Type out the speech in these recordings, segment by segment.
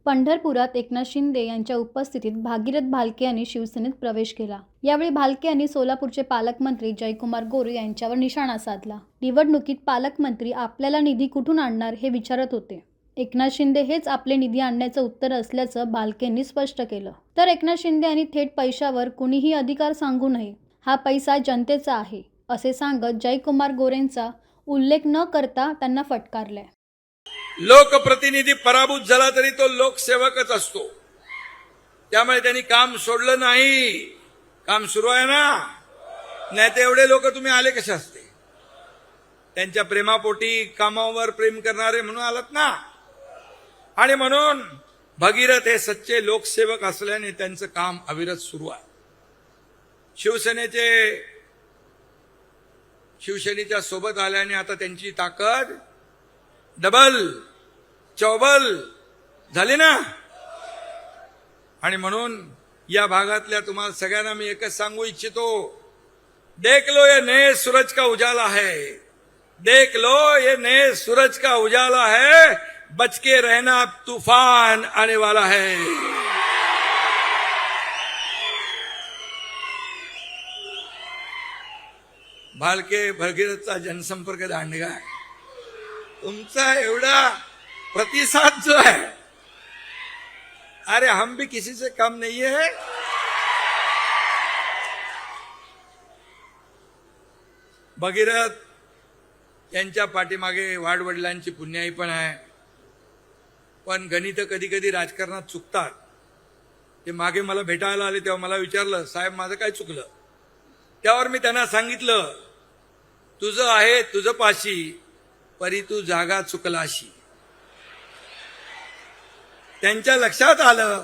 पंढरपुरात एकनाथ शिंदे यांच्या उपस्थितीत भागीरथ भालके यांनी शिवसेनेत प्रवेश केला। यावेळी भालके यांनी सोलापूरचे पालकमंत्री जयकुमार गोरे यांच्यावर निशाणा साधला। निवडणुकीत पालकमंत्री आपल्याला निधी कुठून आणणार हे विचारत होते। एकनाथ शिंदे हेच आपले निधी आणण्याचं उत्तर असल्याचं भालकेंनी स्पष्ट केलं। तर एकनाथ शिंदे यांनी थेट पैशावर कुणीही अधिकार सांगू नये, हा पैसा जनतेचा आहे असे सांगत जयकुमार गोरेंचा उल्लेख न करता त्यांना फटकारले। लोकप्रतिनिधी पराभूत झाला तरी तो लोकसेवकच असतो, त्यामुळे त्यांनी काम सोडलं नाही। काम सुरू आहे ना, नाही तर एवढे लोक तुम्ही आले कसे असते? त्यांच्या प्रेमापोटी कामावर प्रेम करणारे म्हणून आलात ना। आणि म्हणून भगीरथ हे सच्चे लोकसेवक असल्याने त्यांचं काम अविरत सुरू आहे। शिवसेनेच्या सोबत आल्याने आता त्यांची ताकद डबल चौबल झाली ना। आणि म्हणून या भागातल्या तुम्हाला सगळ्यांना मी एकच सांगू इच्छितो, देख लो ये नए सूरज का उजाला है, देख लो ये नए सूरज का उजाला है, बच के रहना तूफान आने वाला है। भालके भगीरथचा जनसंपर्क दांडगा आहे। तुमचा एवढा प्रतिसाद जो है, अरे हम भी किसी से कम नहीं है। भगीरथ यांच्या पाठीमागे वाडवडिलांची पुण्याई पण आहे, पण गणित कधी कधी राजकारणात चुकतात। ते मागे मला भेटायला आले तेव्हा मला विचारलं, साहेब माझं काय चुकलं? त्यावर मी त्यांना सांगितलं, तुझं आहे तुझं पाशी, परी तू जागा चुकलाशी। त्यांच्या लक्षात आलं,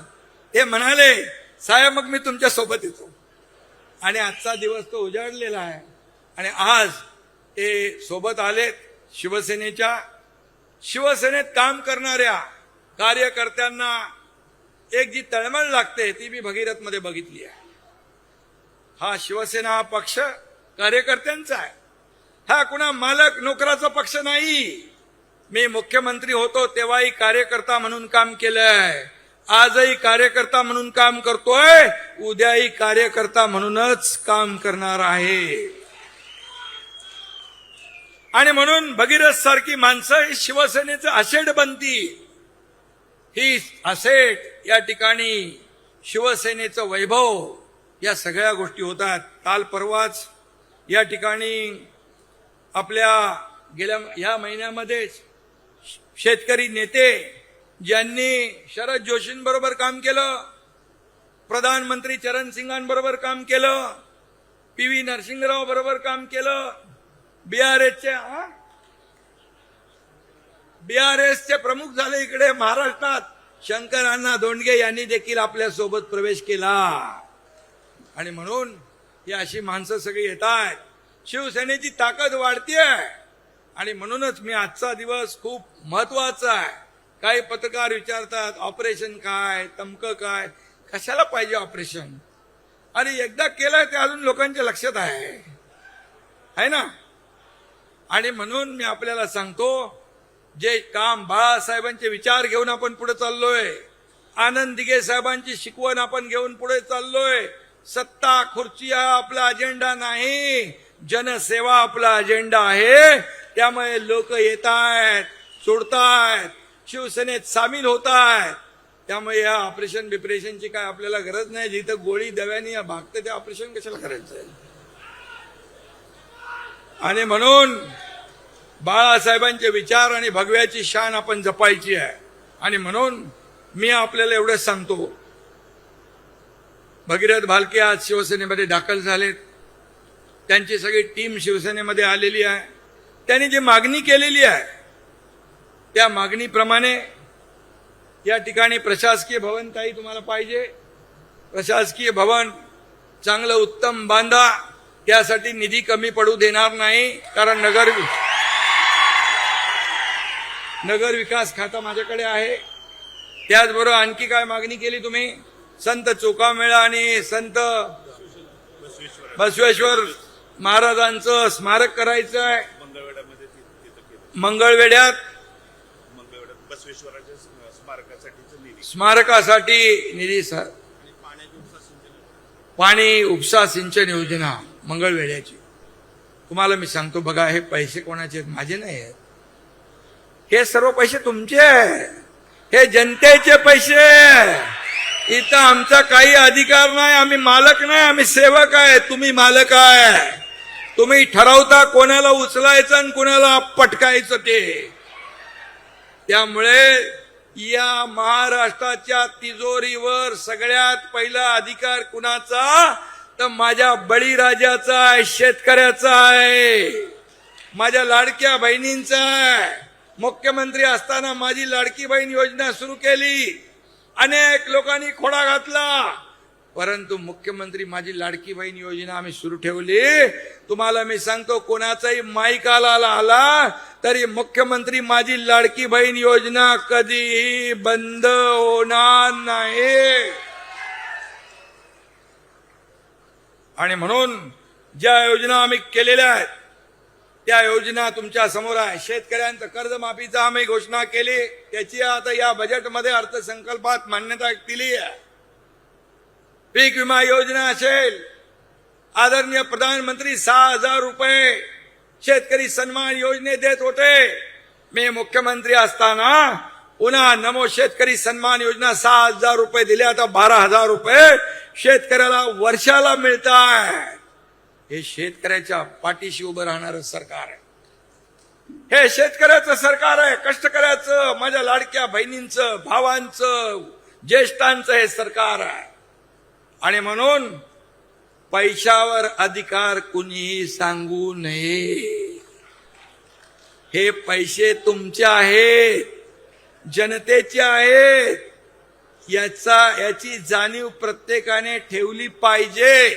ते म्हणाले, साहेब मग मी तुमच्या सोबत येतो। आणि आजचा दिवस तो उजाडलेला आहे आणि आज ते सोबत आलेत। शिवसेनेत काम करणाऱ्या कार्यकर्त्यांना एक जी तळमळ लागते ती मी भगीरथ मध्ये बघितली आहे। हा शिवसेना हा पक्ष कार्यकर्त्यांचा आहे, हा कुणा मालक नोकराचा पक्ष नाही। मी मुख्यमंत्री होतो तेव्हाही कार्यकर्ता म्हणून काम केलंय, आजही कार्यकर्ता म्हणून काम करतोय, उद्याही कार्यकर्ता म्हणूनच काम करणार आहे। आणि म्हणून भगीरथ सारखी माणसं ही शिवसेनेचं असेट बनती। ही असेट या ठिकाणी शिवसेनेचं वैभव, या सगळ्या गोष्टी होतात। काल परवाच या ठिकाणी आपल्या गेल्या या महिन्यामध्येच शेतकरी नेते ज्यांनी शरद जोशींबरोबर काम केलं, प्रधानमंत्री चरण सिंगांबरोबर काम केलं, PV नरसिंहराव बरोबर काम केलं, बीआरएसचे प्रमुख झाले इकडे महाराष्ट्रात, शंकर अण्णा धोंडगे यांनी देखील आपल्या सोबत प्रवेश केला। आणि म्हणून ही अशी माणसं सगळी येत आहेत, शिवसेनेची ताकद वाढतीये। आणि म्हणूनच मी आजचा दिवस खूप महत्वाचा आहे। काही पत्रकार विचारतात ऑपरेशन काय, तमकं काय, कशाला पाहिजे ऑपरेशन? आणि एकदा केलंय ते अजून लोकांच्या लक्षात आहे ना। आणि म्हणून मी आपल्याला सांगतो, जे काम बाळासाहेबांचे विचार घेऊन आपण पुढे चाललोय, आनंद दिघे साहेबांची शिकवण आपण घेऊन पुढे चाललोय, सत्ता खुर्ची हा आपला अजेंडा नाही, जनसेवा आपला अजेंडा आहे। त्यामुळे लोक येत आहेत, सोडतायत, शिवसेनेत सामील होत आहेत। त्यामुळे या ऑपरेशन बिपरेशनची काय आपल्याला गरज नाही। जिथं गोळी दव्याने भागते ते ऑपरेशन कशाला करायचंय? आणि म्हणून बाळासाहेबांचे विचार आणि भगव्याची शान आपण जपायची आहे। आणि म्हणून मी आपल्याला एवढंच सांगतो, भगीरथ भालके आज शिवसेनेमध्ये दाखल झालेत, त्यांची सगळी टीम शिवसेनेमध्ये आलेली आहे। त्यांनी जी मागणी केलेली आहे त्या मागणीप्रमाणे या ठिकाणी प्रशासकीय भवन ताई तुम्हाला पाहिजे, प्रशासकीय भवन चांगलं उत्तम बांधा, त्यासाठी निधी कमी पडू देणार नाही। कारण नगर विकास खाता माझ्याकडे आहे। त्याचबरोबर आणखी काय मागणी केली तुम्ही? संत चोखामेळा आणि संत बसवेश्वर महाराजांचं स्मारक करायचं आहे। मंगळवेढ्यात बसवेश्वराचे स्मारकासाठी निधी पाणी उपसा सिंचन योजना मंगळवेढ्याची. तुम्हाला मी सांगतो बघा, हे पैसे कोणाचे आहेत? माझे नाही आहेत. हे सर्व पैसे तुमचे आहे, हे जनतेचे पैसे. इथं आमचा काही अधिकार नाही, आम्ही मालक नाही, आम्ही सेवक आहे. तुम्ही मालक आहे. तुम्ही ठरवता कोणाला उचलायचं आणि कोणाला पटकायचं ते. त्यामुळे या महाराष्ट्राच्या तिजोरीवर सगळ्यात पहिला अधिकार कुणाचा? तर माझ्या बळीराजाचा आहे, शेतकऱ्याचा आहे, माझ्या लाडक्या बहिणींचा आहे. मुख्यमंत्री असताना माझी लाडकी बहीण योजना सुरू केली, अनेक लोकांनी खोडा घातला, परंतु मुख्यमंत्री माझी लाडकी बहीण योजना आम्ही सुरू ठेवली. तुम्हाला मी सांगतो, कोणाचाही माईक आला तरी मुख्यमंत्री माझी लाडकी बहीण योजना कधीही बंद होणार नाही. आणि म्हणून ज्या योजना आम्ही केलेल्या आहेत त्या योजना तुमच्या समोर आहे. शेतकऱ्यांचं कर्जमाफीचा आम्ही घोषणा केली, त्याची आता या बजेटमध्ये अर्थसंकल्पात मान्यता दिली आहे. पीक विमा योजना असेल, आदरणीय प्रधानमंत्री 6,000 रुपये शेतकरी सन्मान योजने देत होते. मी मुख्यमंत्री असताना पुन्हा नमो शेतकरी सन्मान योजना 6,000 रुपये दिले, आता 12,000 रुपये शेतकऱ्याला वर्षाला मिळत आहे. हे शेतकऱ्याच्या पाठीशी उभं राहणारं सरकार आहे. हे शेतकऱ्याचं सरकार आहे, कष्टकऱ्याचं, माझ्या लाडक्या बहिणींचं, भावांचं, ज्येष्ठांचं हे सरकार आहे. आणि म्हणून पैशावर अधिकार कुणीही सांगू नये. हे पैसे तुमचे आहेत, जनतेचे आहेत. याची जाणीव प्रत्येकाने ठेवली पाहिजे.